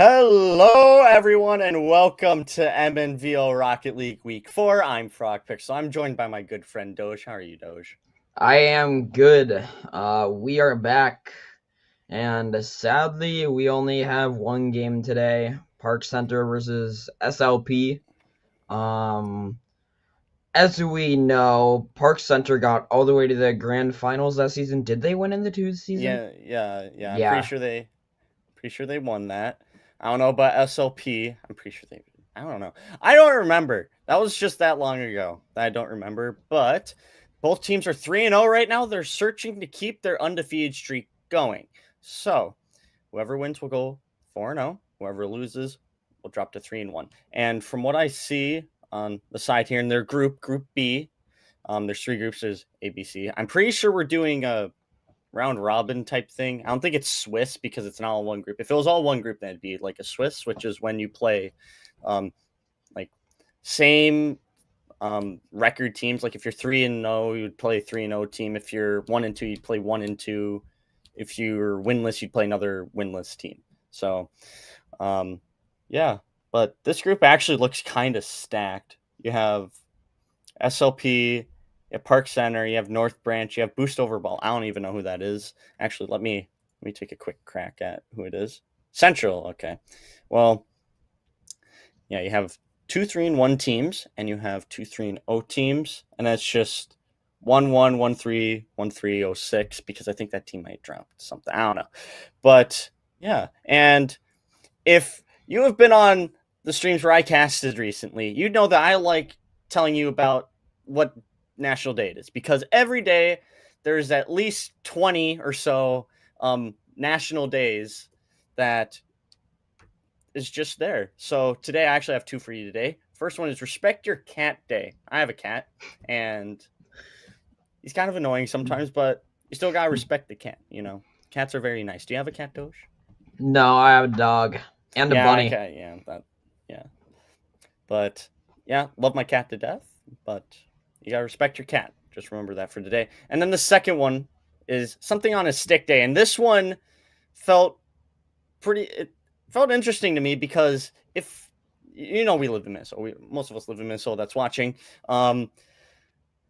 Hello, everyone, and welcome to Mnvl Rocket League Week 4. I'm FrogPixel. I'm joined by my good friend Doge. How are you, Doge? I am good. We are back, and sadly, we only have one game today: Park Center versus SLP. Um, as we know, Park Center got all the way to the grand finals last season. Did they win in the two season? Yeah. I'm Yeah. pretty sure they won that. I don't know about SLP. I'm pretty sure they. I don't know. I don't remember. That was just that long ago that I don't remember. But both teams are 3-0 right now. They're searching to keep their undefeated streak going. So whoever wins will go 4-0. Whoever loses will drop to 3-1. And from what I see on the side here in their group B, there's three groups. There's ABC. I'm pretty sure we're doing a round robin type thing. I don't think it's Swiss because it's not all one group. If it was all one group, then it'd be like a Swiss, which is when you play like same record teams. Like if you're 3-0, you would play a 3-0 team. If you're 1-2, you'd play 1-2. If you're winless, you'd play another winless team. So yeah. But this group actually looks kind of stacked. You have SLP, you have Park Center, you have North Branch, you have Boost Overball. I don't even know who that is. Actually, let me take a quick crack at who it is. Central, okay. Well, yeah, you have 2-3-1 teams, and you have 2-3-0 teams, and that's just 1-1, 1-3, 1-3, 6, because I think that team might drop something. I don't know. But yeah, and if you have been on the streams where I casted recently, you know that I like telling you about what National Day it is, because every day there's at least 20 or so national days that is just there. So today I actually have two for you today. First one is Respect Your Cat Day. I have a cat, and he's kind of annoying sometimes, but you still gotta respect the cat. You know, cats are very nice. Do you have a cat, Doge? No, I have a dog and a Yeah, bunny. okay, yeah. But yeah, love my cat to death, but you gotta respect your cat. Just remember that for today. And then the second one is something on a stick day, and this one felt it felt interesting to me because if you know we live in Minnesota, most of us live in Minnesota that's watching. The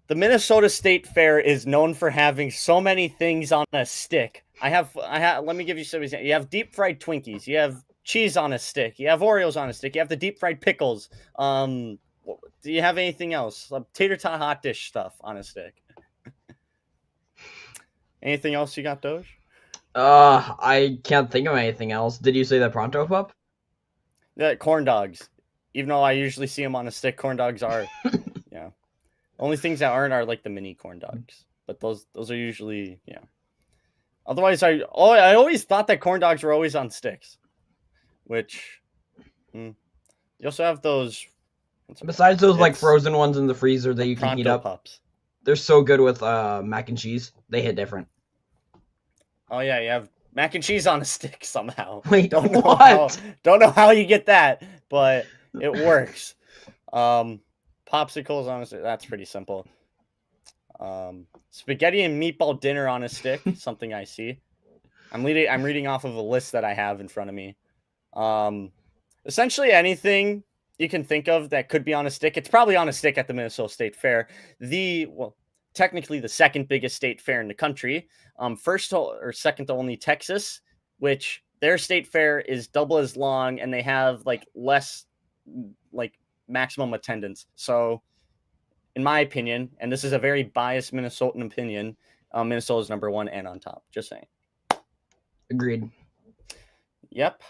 Minnesota State Fair is known for having so many things on a stick. I have. Let me give you some examples. You have deep fried Twinkies. You have cheese on a stick. You have Oreos on a stick. You have the deep fried pickles. Do you have anything else? Tater tot hot dish stuff on a stick. Anything else you got, Doge? I can't think of anything else. Did you say that Pronto Pup? Yeah, corn dogs. Even though I usually see them on a stick, corn dogs are. Yeah. Only things that aren't are like the mini corn dogs, but those are usually Otherwise, I always thought that corn dogs were always on sticks, which you also have those. Besides those like frozen ones in the freezer that you can heat up. Pups. They're so good with mac and cheese. They hit different. Oh yeah, you have mac and cheese on a stick somehow. Wait, don't know what? Don't know how you get that, but it works. Popsicles on a stick. That's pretty simple. Spaghetti and meatball dinner on a stick. Something I see. I'm reading off of a list that I have in front of me. Essentially anything you can think of that could be on a stick. It's probably on a stick at the Minnesota State Fair. Technically the second biggest state fair in the country. First or second to only Texas, which their state fair is double as long and they have like less like maximum attendance. So in my opinion, and this is a very biased Minnesotan opinion, Minnesota is number 1 and on top. Just saying. Agreed. Yep.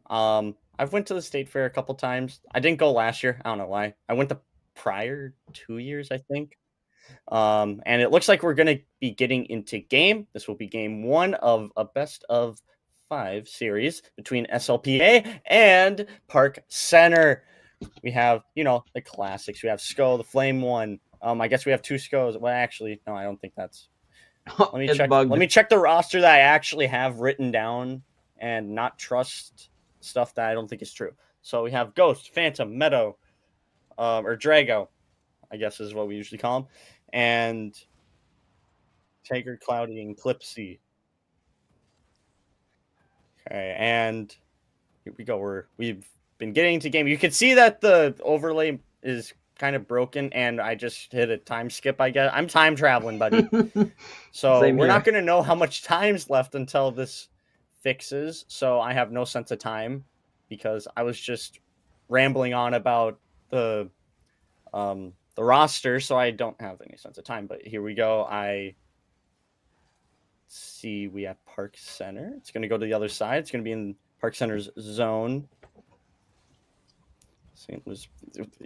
I've went to the state fair a couple times. I didn't go last year. I don't know why. I went the prior 2 years, I think. And it looks like we're going to be getting into game. This will be game 1 of a best of 5 series between SLPA and Park Center. We have, the classics. We have SCO, the Flame one. I guess we have 2 SCOs. Well, actually, no, I don't think that's. Let me It's check. bugged. Let me check the roster that I actually have written down and not trust stuff that I don't think is true. So we have Ghost, Phantom, Meadow, or Drago, I guess is what we usually call them, and Tiger, Cloudy, and Clipsy. Okay, and here we go. We've been getting to game. You can see that the overlay is kind of broken, and I just hit a time skip, I guess. I'm time traveling, buddy. So Same we're here. not going to know how much time's left until this fixes. So I have no sense of time because I was just rambling on about the roster, so I don't have any sense of time. But here we go. I see we have Park Center. It's going to go to the other side. It's going to be in Park Center's zone. St. Louis.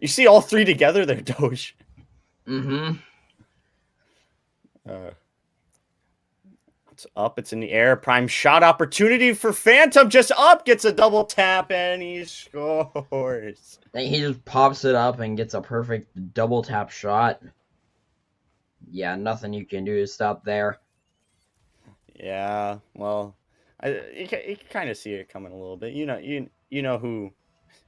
You see all 3 together there, Doge. Mm-hmm. It's up. It's in the air. Prime shot opportunity for Phantom. Just up. Gets a double tap, and he scores. He just pops it up and gets a perfect double tap shot. Yeah, nothing you can do to stop there. Yeah, well, you can kind of see it coming a little bit.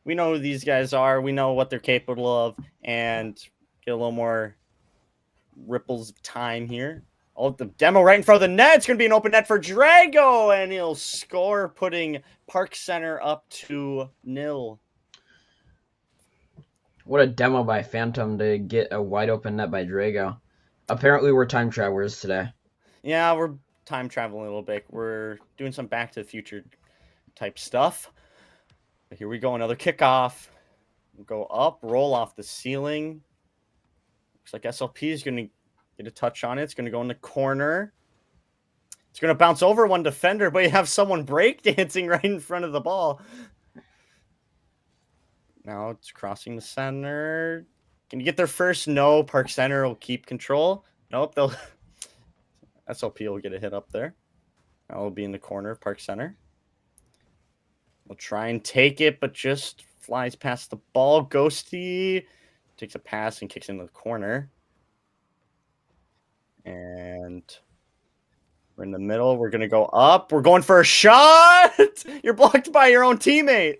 We know who these guys are. We know what they're capable of, and get a little more ripples of time here. Oh, the demo right in front of the net. It's going to be an open net for Drago, and he'll score, putting Park Center up 2-0. What a demo by Phantom to get a wide open net by Drago. Apparently, we're time travelers today. Yeah, we're time traveling a little bit. We're doing some Back to the Future type stuff. But here we go, another kickoff. Go up, roll off the ceiling. Looks like SLP is going to get a touch on it. It's going to go in the corner. It's going to bounce over one defender, but you have someone breakdancing right in front of the ball. Now it's crossing the center. Can you get there first? No. Park Center will keep control. Nope. SLP will get a hit up there. That will be in the corner of Park Center. We'll try and take it, but just flies past the ball. Ghosty takes a pass and kicks into the corner. And we're in the middle. We're going to go up. We're going for a shot. You're blocked by your own teammate.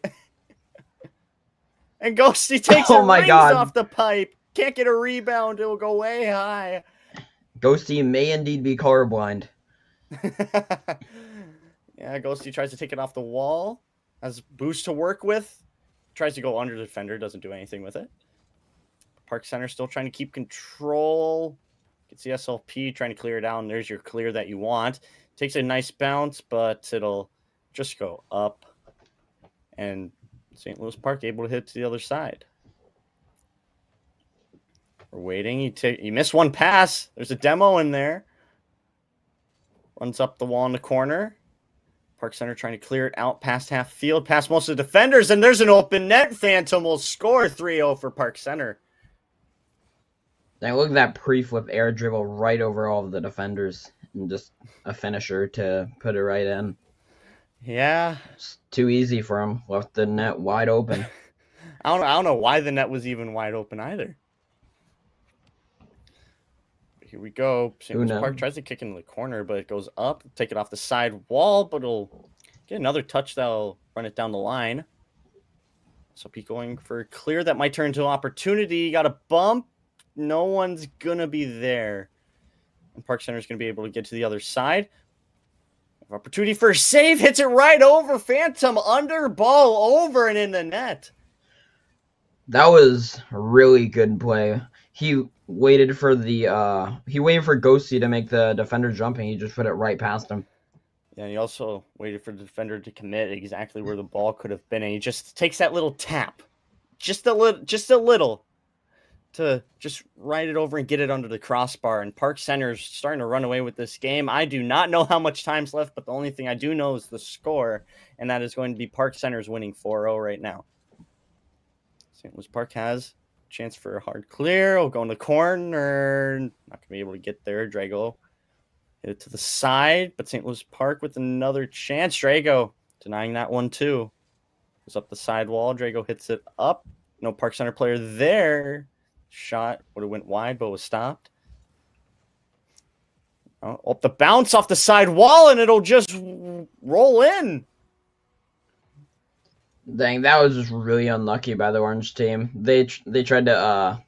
And Ghosty takes Oh my God. off the pipe. Can't get a rebound. It will go way high. Ghosty may indeed be colorblind. Yeah, Ghosty tries to take it off the wall. Has boost to work with. Tries to go under the defender. Doesn't do anything with it. Park Center still trying to keep control. Gets the SLP trying to clear it down. There's your clear that you want. Takes a nice bounce, but it'll just go up. And St. Louis Park able to hit to the other side. We're waiting. You missed one pass. There's a demo in there. Runs up the wall in the corner. Park Center trying to clear it out past half field, past most of the defenders, and there's an open net. Phantom will score 3-0 for Park Center. Now look at that pre-flip air dribble right over all of the defenders and just a finisher to put it right in. Yeah. It's too easy for him. Left the net wide open. I don't know why the net was even wide open either. Here we go. St. Louis Park tries to kick into the corner, but it goes up. Take it off the side wall, but it'll get another touch that'll run it down the line. So be going for a clear that might turn into an opportunity. Got a bump. No one's going to be there. And Park Center is going to be able to get to the other side. Opportunity for a save. Hits it right over. Phantom under ball over and in the net. That was a really good play. He waited for Ghosty to make the defender jump, and he just put it right past him. Yeah, and he also waited for the defender to commit exactly where the ball could have been, and he just takes that little tap, just a little, to just ride it over and get it under the crossbar. And Park Center's starting to run away with this game. I do not know how much time's left, but the only thing I do know is the score, and that is going to be Park Center's winning 4-0 right now. St. Louis Park has a chance for a hard clear. We'll go in the corner. Not going to be able to get there. Drago hit it to the side, but St. Louis Park with another chance. Drago denying that one too. Goes up the side wall. Drago hits it up. No Park Center player there. Shot would have went wide, but was stopped. Up the bounce off the side wall, and it'll just roll in. Dang, that was just really unlucky by the orange team. They tried to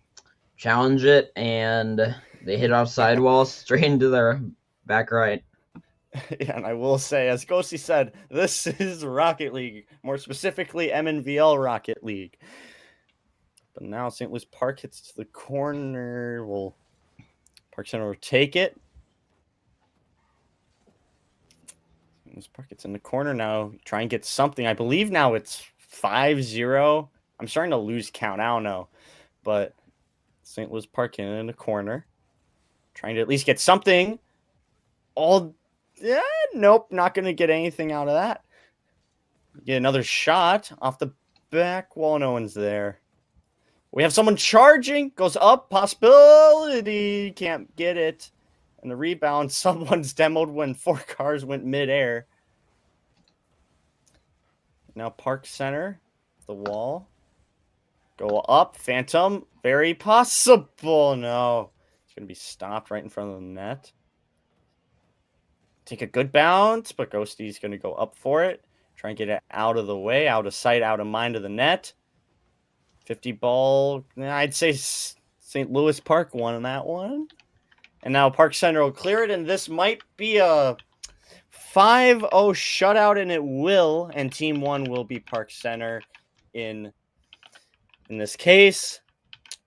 challenge it, and they hit off sidewall straight into their back right. Yeah, and I will say, as Ghosty said, this is Rocket League, more specifically Mnvl Rocket League. But now St. Louis Park hits to the corner. Well, Park Center will take it. St. Louis Park gets in the corner now. Try and get something. I believe now it's 5-0. I'm starting to lose count. I don't know. But St. Louis Park in the corner. Trying to at least get something. Nope, not going to get anything out of that. Get another shot off the back wall. No one's there. We have someone charging. Goes up. Possibility. Can't get it. And the rebound, someone's demoed when 4 cars went midair. Now Park Center. The wall. Go up. Phantom. Very possible. No. It's going to be stopped right in front of the net. Take a good bounce, but Ghosty's going to go up for it. Try and get it out of the way, out of sight, out of mind of the net. 50 ball. I'd say St. Louis Park won that one. And now Park Center will clear it, and this might be a 5-0 shutout, and it will. And Team 1 will be Park Center in this case.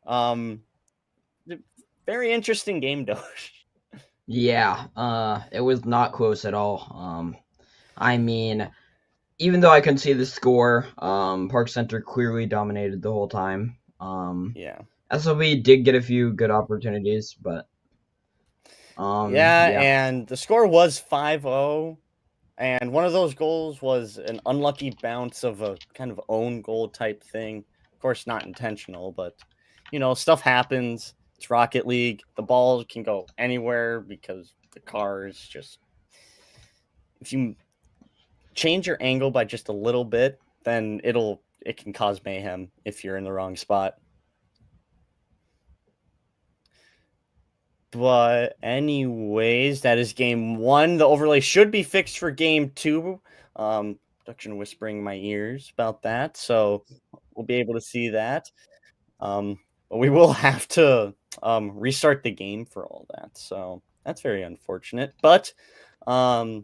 Very interesting game, Doge. Yeah, it was not close at all. I mean, even though I couldn't see the score, Park Center clearly dominated the whole time. Yeah. SLB did get a few good opportunities, but and the score was 5-0, and one of those goals was an unlucky bounce of a kind of own goal type thing. Of course, not intentional, but stuff happens. It's Rocket League. The ball can go anywhere because the car is just... If you change your angle by just a little bit, then it can cause mayhem if you're in the wrong spot. But anyways, that is game 1. The overlay should be fixed for game 2. Production whispering in my ears about that, so we'll be able to see that. But we will have to restart the game for all that. So that's very unfortunate. But that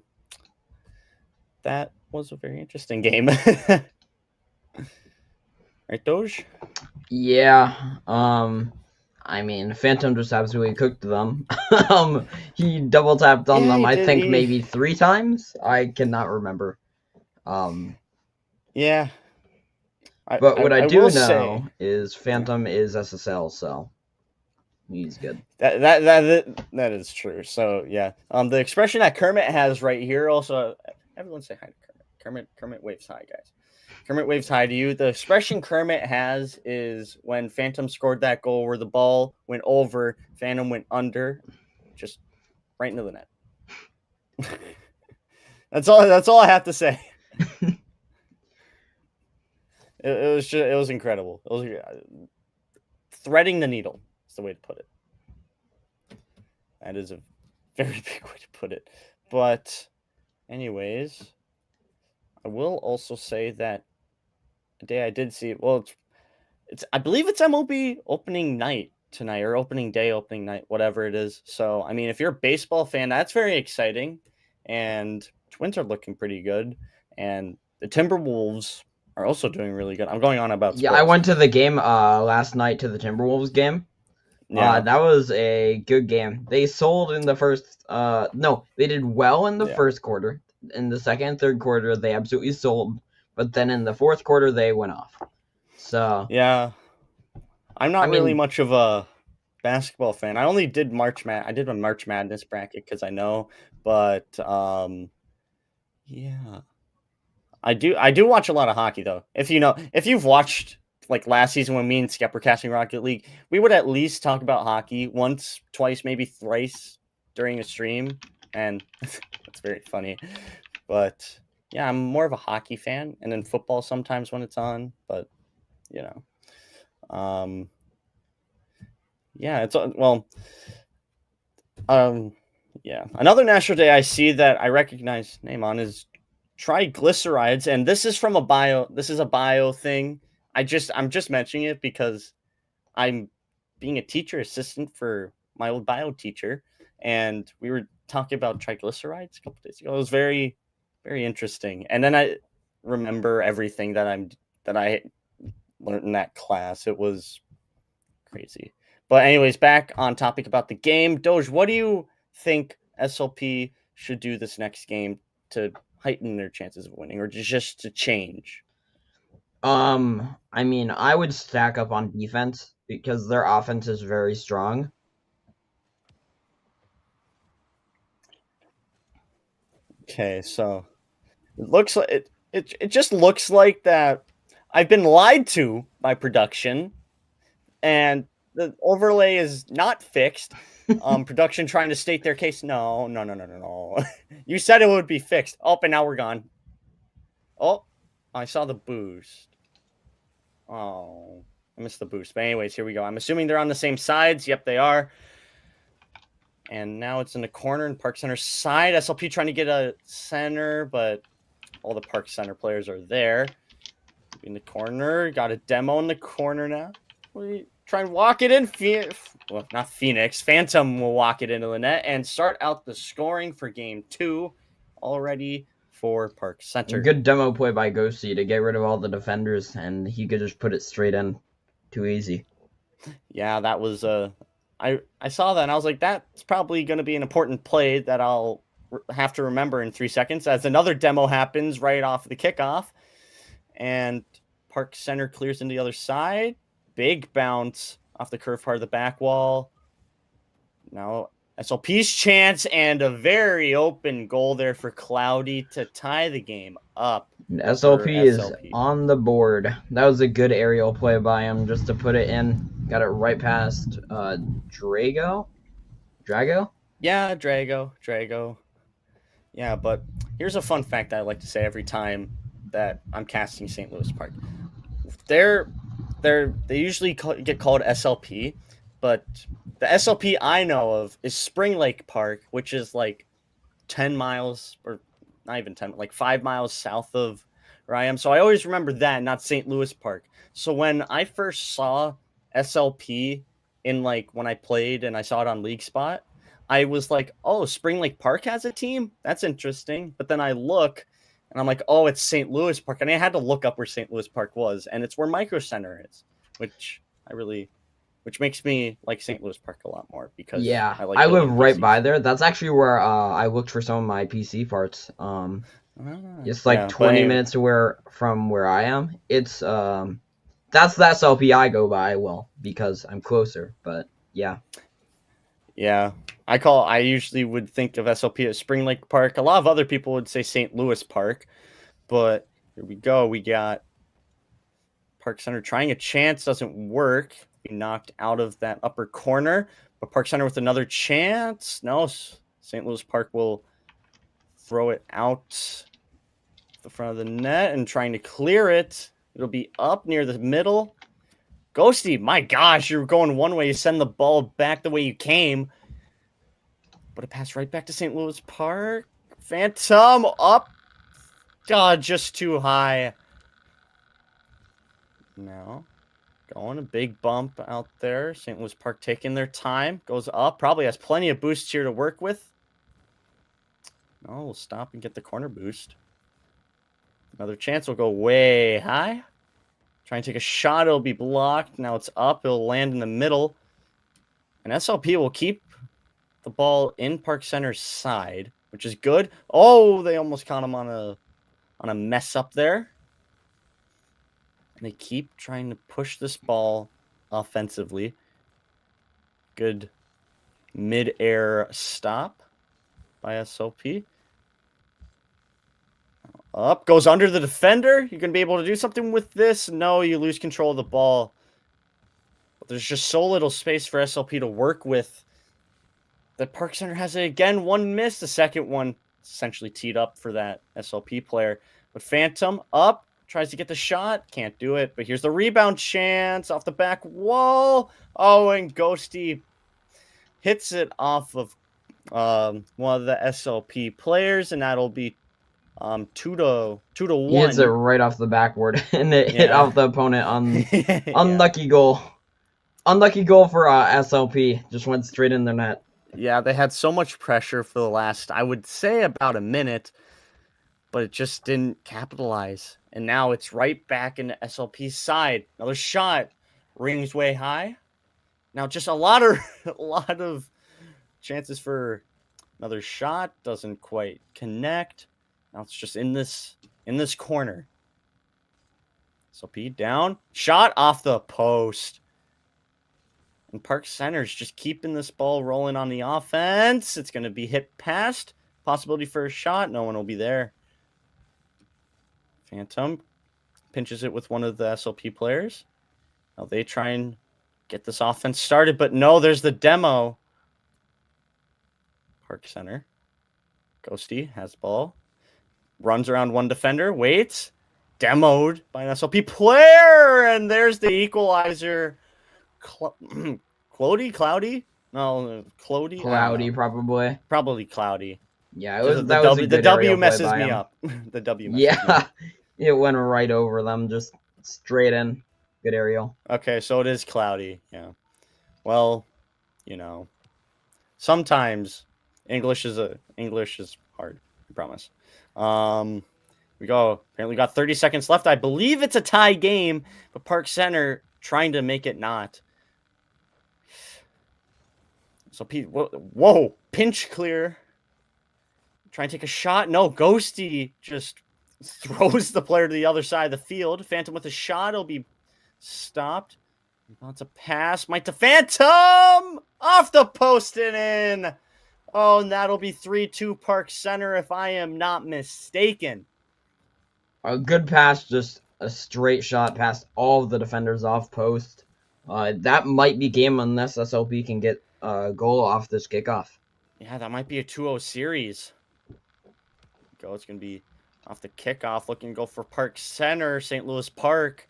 was a very interesting game. Right, Doge? Yeah. I mean, Phantom just absolutely cooked them. He double tapped on them, I think maybe 3 times. I cannot remember. Yeah. But what I do know is Phantom is SSL, so he's good. That is true. So yeah, the expression that Kermit has right here. Also, everyone say hi to Kermit. Kermit waves hi, guys. Kermit waves hi to you. The expression Kermit has is when Phantom scored that goal where the ball went over, Phantom went under, just right into the net. That's all I have to say. It was incredible. It was threading the needle. Is the way to put it. That is a very big way to put it. But anyways, I will also say that the day I did see it, well, it's I believe it's MLB opening night tonight, or opening day, opening night, whatever it is. So I mean, if you're a baseball fan, that's very exciting, and Twins are looking pretty good, and the Timberwolves are also doing really good. I'm going on about sports. Yeah, I went to the game last night, to the Timberwolves game. Yeah. That was a good game. They sold in the first no, they did well in the first quarter. In the second and third quarter, they absolutely sold, but then in the fourth quarter they went off. So yeah, I'm I not really mean, much of a basketball fan. I only did I did a March Madness bracket because I know, but yeah, I do watch a lot of hockey though. If you've watched like last season when me and Skep were casting Rocket League, we would at least talk about hockey once, twice, maybe thrice during a stream, and that's very funny. But yeah, I'm more of a hockey fan, and then football sometimes when it's on. But you know, yeah, well, um, yeah. Another national day I see that I recognize name on is triglycerides, and this is from a bio. This is a bio thing. I'm just mentioning it because I'm being a teacher assistant for my old bio teacher, and we were talking about triglycerides a couple days ago. It was very, very interesting. And then I remember everything that I learned in that class. It was crazy. But anyways, back on topic about the game. Doge, what do you think SLP should do this next game to heighten their chances of winning, or just to change? I mean, I would stack up on defense because their offense is very strong. Okay, so it looks like it just looks like that I've been lied to by production, and the overlay is not fixed. Production trying to state their case. No, no, no, no, no, no. You said it would be fixed. Oh, and now we're gone. Oh, I saw the boost. Oh, I missed the boost. But anyways, here we go. I'm assuming they're on the same sides. Yep, they are. And now it's in the corner and Park Center side. SLP trying to get a center, but all the Park Center players are there. In the corner. Got a demo in the corner now. We try and walk it in. Well, not Phoenix. Phantom will walk it into the net and start out the scoring for game 2 already for Park Center. Good demo play by Ghosty to get rid of all the defenders, and he could just put it straight in. Too easy. Yeah, that was I saw that and I was like, that's probably going to be an important play that I'll have to remember in 3 seconds as another demo happens right off the kickoff. And Park Center clears into the other side. Big bounce off the curved part of the back wall. Now SLP's chance and a very open goal there for Cloudy to tie the game up for SLP is SLP. on the board. That was a good aerial play by him just to put it in. Got it right past Drago? Drago? Yeah, Drago. Yeah, but here's a fun fact I like to say every time that I'm casting St. Louis Park. They're they usually get called SLP, but the SLP I know of is Spring Lake Park, which is like 10 miles or not even 10, like 5 miles south of where I am. So I always remember that, not St. Louis Park. So when I first saw SLP in like when I played and I saw it on League Spot, I was like, oh, Spring Lake Park has a team? That's interesting. But then I look and I'm like, oh, it's St. Louis Park. And I had to look up where St. Louis Park was, and it's where Micro Center is, which which makes me like St. Louis Park a lot more because Yeah, I like I live building right by PCs. there. That's actually where I looked for some of my PC parts. It's like Yeah, but 20 minutes from where I am. It's that's the SLP I go by. Well, because I'm closer. But yeah, yeah, I usually would think of SLP as Spring Lake Park. A lot of other people would say St. Louis Park, but here we go. We got Park Center trying a chance, doesn't work. Be knocked out of that upper corner, but Park Center with another chance. No, St. Louis Park will throw it out the front of the net and trying to clear it. It'll be up near the middle. Ghosty, my gosh, you're going one way. You send the ball back the way you came. But it passed right back to St. Louis Park. Phantom up. God, just too high. No. Going a big bump out there. St. Louis Park taking their time. Goes up. Probably has plenty of boosts here to work with. No, we'll stop and get the corner boost. Another chance will go way high. Try and take a shot. It'll be blocked. Now it's up. It'll land in the middle. And SLP will keep the ball in Park Center's side, which is good. Oh, they almost caught him on a mess up there. And they keep trying to push this ball offensively. Good mid-air stop by SLP. Up, goes under the defender. You're going to be able to do something with this. No, you lose control of the ball. But there's just so little space for SLP to work with. The Park Center has it again. One miss. The second one essentially teed up for that SLP player. But Phantom up, tries to get the shot. Can't do it. But here's the rebound chance off the back wall. Oh, and Ghosty hits it off of one of the SLP players, and that'll be 2-1. He hits it right off the backboard, and it hit off the opponent on unlucky goal. Unlucky goal for SLP. Just went straight in their net. Yeah, they had so much pressure for the last, I would say, about a minute, but it just didn't capitalize. And now it's right back into SLP's side. Another shot, rings way high. Now just a lot of chances for another shot, doesn't quite connect. Now it's just in this corner. SLP down, shot off the post. And Park Center's just keeping this ball rolling on the offense. It's going to be hit past. Possibility for a shot. No one will be there. Phantom pinches it with one of the SLP players. Now they try and get this offense started, but no, there's the demo. Park Center. Ghosty has the ball. Runs around one defender. Waits. Demoed by an SLP player. And there's the equalizer. Cloudy? No, Cloudy? Cloudy, probably. Probably Cloudy. Yeah, the W messes me up. The W messes me up. It went right over them, just straight in. Good aerial. Okay, so it is Cloudy. Yeah. Well, sometimes English is hard. I promise. We go. Apparently got 30 seconds left. I believe it's a tie game, but Park Center trying to make it not. So Pete, whoa, pinch clear. Try and take a shot. No, Ghosty just throws the player to the other side of the field. Phantom with a shot. It'll be stopped. Wants a pass. Might to Phantom! Off the post and in. Oh, and that'll be 3-2 Park Center if I am not mistaken. A good pass, just a straight shot past all of the defenders off post. That might be game unless SLP can get a goal off this kickoff. Yeah, that might be a 2-0 series. It's going to be off the kickoff. Looking to go for Park Center, St. Louis Park.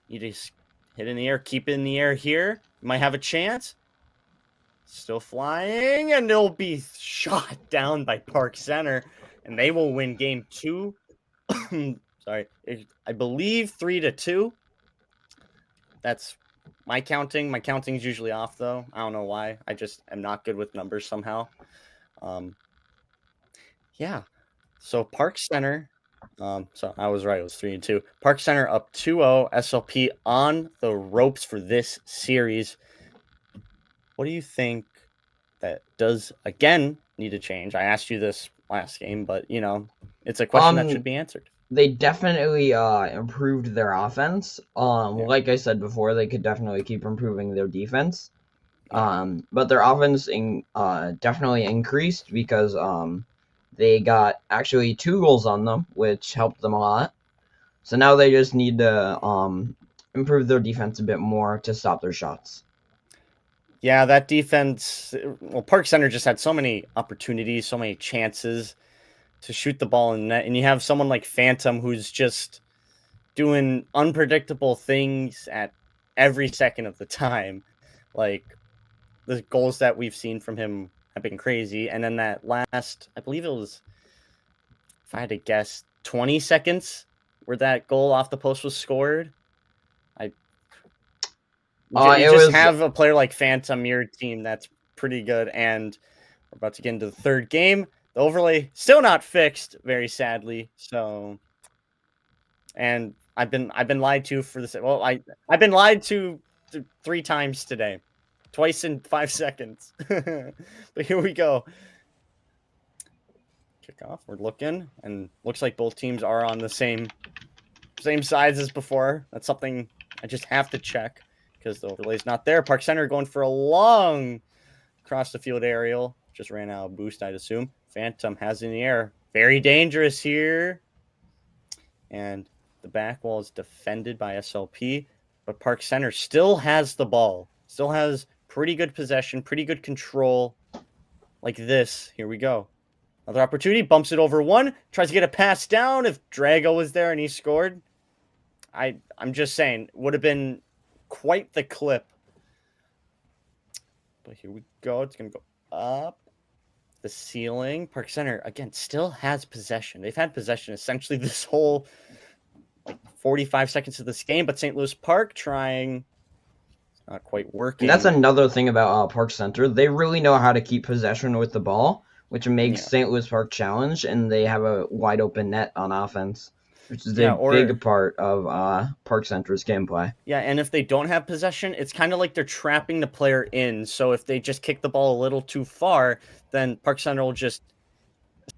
You just hit in the air, keep it in the air here. Might have a chance. Still flying, and it'll be shot down by Park Center, and they will win game 2. Sorry, I believe 3-2. That's my counting. My counting is usually off, though. I don't know why. I just am not good with numbers somehow. Yeah. So Park Center, so I was right. It was 3-2. Park Center up 2-0. SLP on the ropes for this series. What do you think that does, again, need to change? I asked you this last game, but, it's a question that should be answered. They definitely improved their offense. Like I said before, they could definitely keep improving their defense. But their offense definitely increased because they got actually 2 goals on them, which helped them a lot. So now they just need to improve their defense a bit more to stop their shots. Yeah, that defense, Park Center just had so many opportunities, so many chances to shoot the ball in net. And you have someone like Phantom who's just doing unpredictable things at every second of the time. Like, the goals that we've seen from him have been crazy. And then that last, I believe it was, if I had to guess, 20 seconds where that goal off the post was scored. Have a player like Phantom, your team, that's pretty good. And we're about to get into the third game. The overlay still not fixed, very sadly. So, and I've been lied to for this. Well, I've been lied to 3 times today, twice in 5 seconds. But here we go. Kickoff. We're looking, and looks like both teams are on the same sides as before. That's something I just have to check. because the overlay's not there. Park Center going for a long across the field aerial. Just ran out of boost, I'd assume. Phantom has it in the air. Very dangerous here. And the back wall is defended by SLP, but Park Center still has the ball. Still has pretty good possession, pretty good control. Like this. Here we go. Another opportunity. Bumps it over one. Tries to get a pass down. If Drago was there and he scored, I'm just saying, would have been quite the clip. But here we go. It's going to go up the ceiling. Park Center, again, still has possession. They've had possession essentially this whole 45 seconds of this game, but St. Louis Park trying, not quite working. And that's another thing about Park Center. They really know how to keep possession with the ball, which makes St. Louis Park challenge, and they have a wide open net on offense, which is a big part of Park Center's gameplay. Yeah, and if they don't have possession, it's kind of like they're trapping the player in. So if they just kick the ball a little too far, then Park Center will just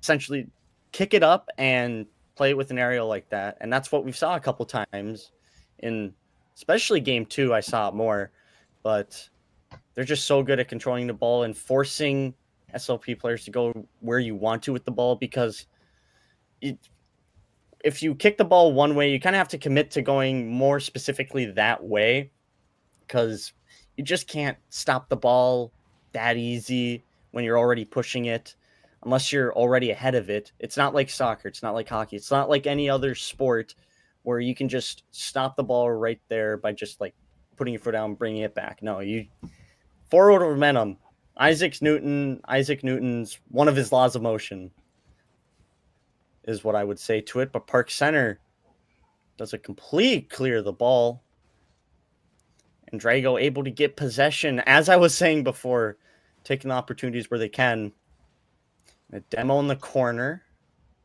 essentially kick it up and play it with an aerial like that. And that's what we saw a couple times in especially game 2. I saw it more, but they're just so good at controlling the ball and forcing SLP players to go where you want to with the ball, because if you kick the ball one way, you kind of have to commit to going more specifically that way, because you just can't stop the ball that easy when you're already pushing it, unless you're already ahead of it. It's not like soccer. It's not like hockey. It's not like any other sport where you can just stop the ball right there by just like putting your foot down, bringing it back. No, you forward momentum. Isaac Newton's one of his laws of motion is what I would say to it. But Park Center does a complete clear of the ball. And Drago able to get possession, as I was saying before, taking the opportunities where they can. A demo in the corner.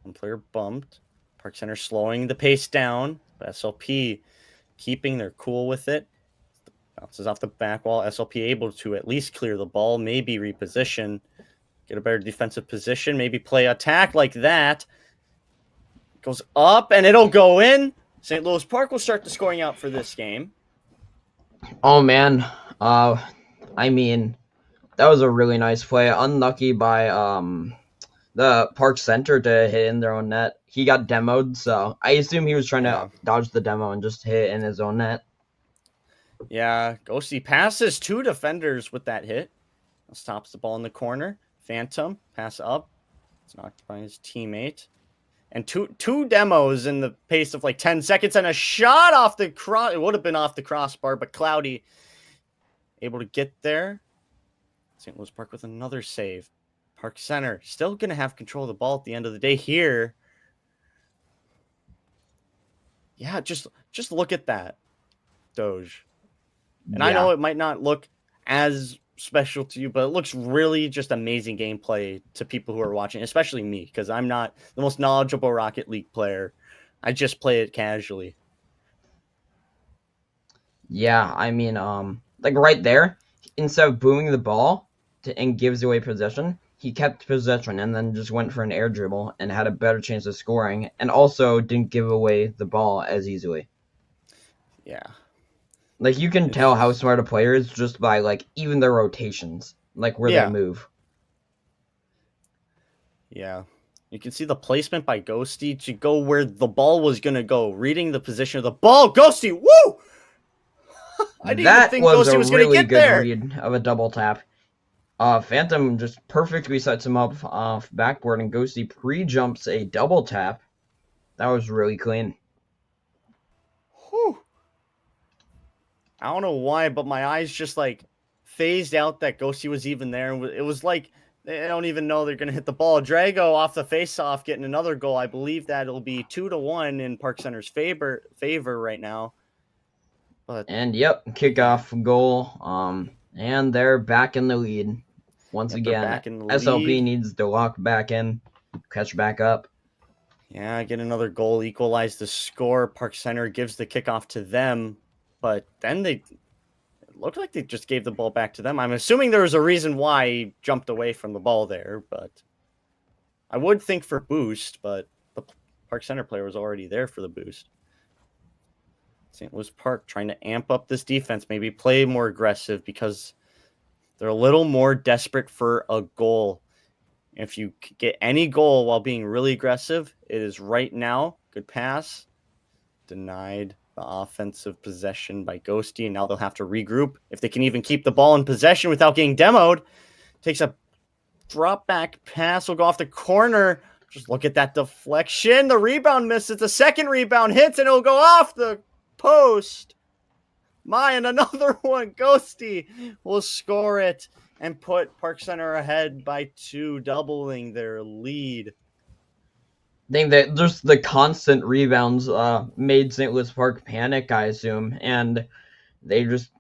One player bumped. Park Center slowing the pace down. But SLP keeping their cool with it. Bounces off the back wall. SLP able to at least clear the ball, maybe reposition, get a better defensive position, maybe play attack like that. Goes up and it'll go in. St. Louis Park will start the scoring out for this game. Oh man, I mean, that was a really nice play. Unlucky by the Park Center to hit in their own net. He got demoed, so I assume he was trying to dodge the demo and just hit in his own net. Yeah, Ghosty passes 2 defenders with that hit. Stops the ball in the corner. Phantom, pass up. It's knocked by his teammate. And two demos in the pace of like 10 seconds, and a shot off the cross. It would have been off the crossbar, but Cloudy able to get there. St. Louis Park with another save. Park Center still going to have control of the ball at the end of the day here. Yeah, just look at that, Doge. And I know it might not look as special to you, but it looks really just amazing gameplay to people who are watching, especially me, because I'm not the most knowledgeable Rocket League player. I just play it casually. Yeah, I mean, like right there, instead of booming the ball and gives away possession, he kept possession and then just went for an air dribble and had a better chance of scoring, and also didn't give away the ball as easily. Yeah. Like, you can tell how smart a player is just by, like, even their rotations, like, where they move. Yeah. You can see the placement by Ghosty to go where the ball was going to go, reading the position of the ball. Ghosty, woo! I didn't even think Ghosty was going to get there. That was a really good read of a double tap. Phantom just perfectly sets him up off backboard, and Ghosty pre-jumps a double tap. That was really clean. Whew. I don't know why, but my eyes just like phased out that Ghosty was even there. It was like they don't even know they're going to hit the ball. Drago off the face-off getting another goal. I believe that it'll be 2-1 in Park Center's favor right now. But yep, kickoff goal. And they're back in the lead once again. SLP needs to lock back in, catch back up. Yeah, get another goal, equalize the score. Park Center gives the kickoff to them, but then it looked like they just gave the ball back to them. I'm assuming there was a reason why he jumped away from the ball there, but I would think for boost, but the Park Center player was already there for the boost. St. Louis Park trying to amp up this defense, maybe play more aggressive because they're a little more desperate for a goal. If you get any goal while being really aggressive, it is right now. Good pass. Denied the offensive possession by Ghosty, and now they'll have to regroup. If they can even keep the ball in possession without getting demoed, takes a drop back pass, will go off the corner. Just look at that deflection. The rebound misses. The second rebound hits, and it'll go off the post. And another one. Ghosty will score it and put Park Center ahead by 2, doubling their lead. I think that just the constant rebounds made St. Louis Park panic, I assume, and they just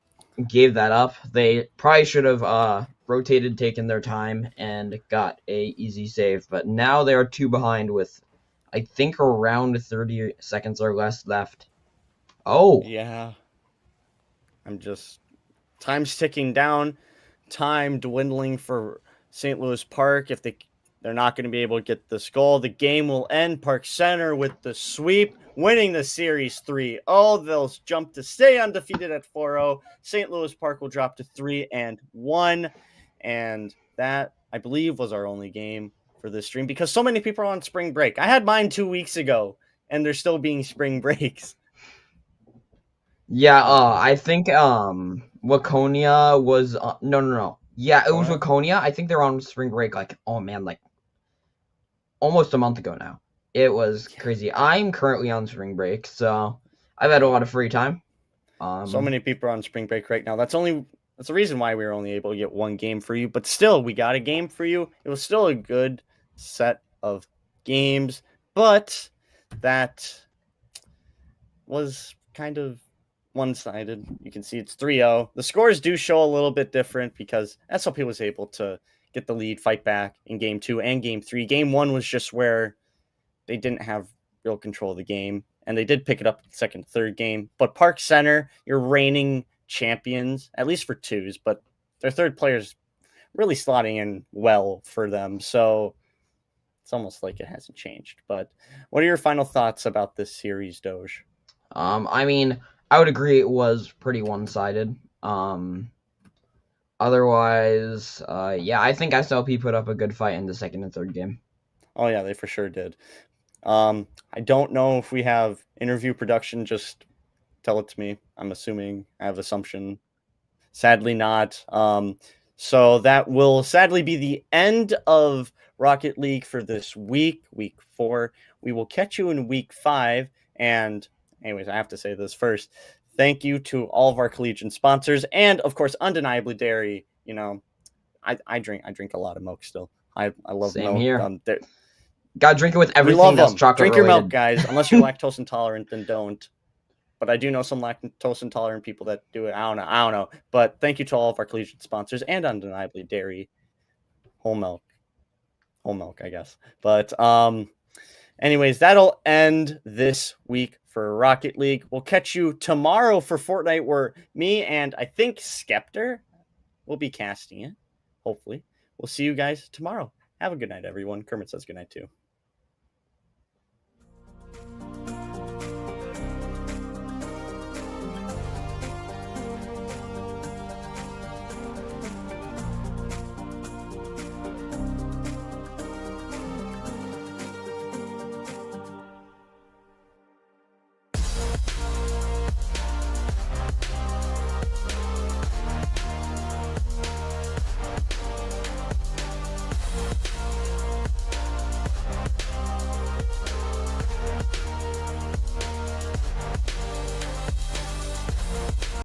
gave that up. They probably should have rotated, taken their time, and got a easy save. But now they are 2 behind with, I think, around 30 seconds or less left. Oh, yeah. Time's ticking down. Time dwindling for St. Louis Park. If they're not going to be able to get this goal, the game will end. Park Center with the sweep, winning the series 3-0. They'll jump to stay undefeated at 4-0. St. Louis Park will drop to 3-1. And that, I believe, was our only game for this stream because so many people are on spring break. I had mine 2 weeks ago, and they're still being spring breaks. yeah, I think Waconia was no. Yeah, it was Waconia. I think they're on spring break like almost a month ago now. It was crazy. I'm currently on spring break, so I've had a lot of free time. So many people are on spring break right now. That's the reason why we were only able to get 1 game for you, but still we got a game for you. It was still a good set of games, but that was kind of one-sided. You can see it's 3-0. The scores do show a little bit different because SLP was able to get the lead, fight back in game 2 and game 3. Game 1 was just where they didn't have real control of the game, and they did pick it up in the second, third game. But Park Center, you're reigning champions, at least for 2s, but their third player's really slotting in well for them. So it's almost like it hasn't changed. But what are your final thoughts about this series, Doge? I mean, I would agree it was pretty one-sided. Otherwise, yeah, I think SLP put up a good fight in the second and third game. Oh yeah, they for sure did. I don't know if we have interview production. Just tell it to me. I'm assuming I have assumption. Sadly not. So that will sadly be the end of Rocket League for this week 4. We will catch you in week 5. And anyways, I have to say this first. Thank you to all of our collegiate sponsors, and of course, undeniably dairy. You know, I drink a lot of milk still. I love Same milk. here. Gotta drink it with everything love that's them. chocolate Drink related. your milk, guys. Unless you're lactose intolerant, then don't. But I do know some lactose intolerant people that do it. I don't know. But thank you to all of our collegiate sponsors and undeniably dairy, whole milk, I guess. But anyways, that'll end this week for Rocket League. We'll catch you tomorrow for Fortnite, where me and I think Skeptor will be casting it. Hopefully, we'll see you guys tomorrow. Have a good night, everyone. Kermit says good night too.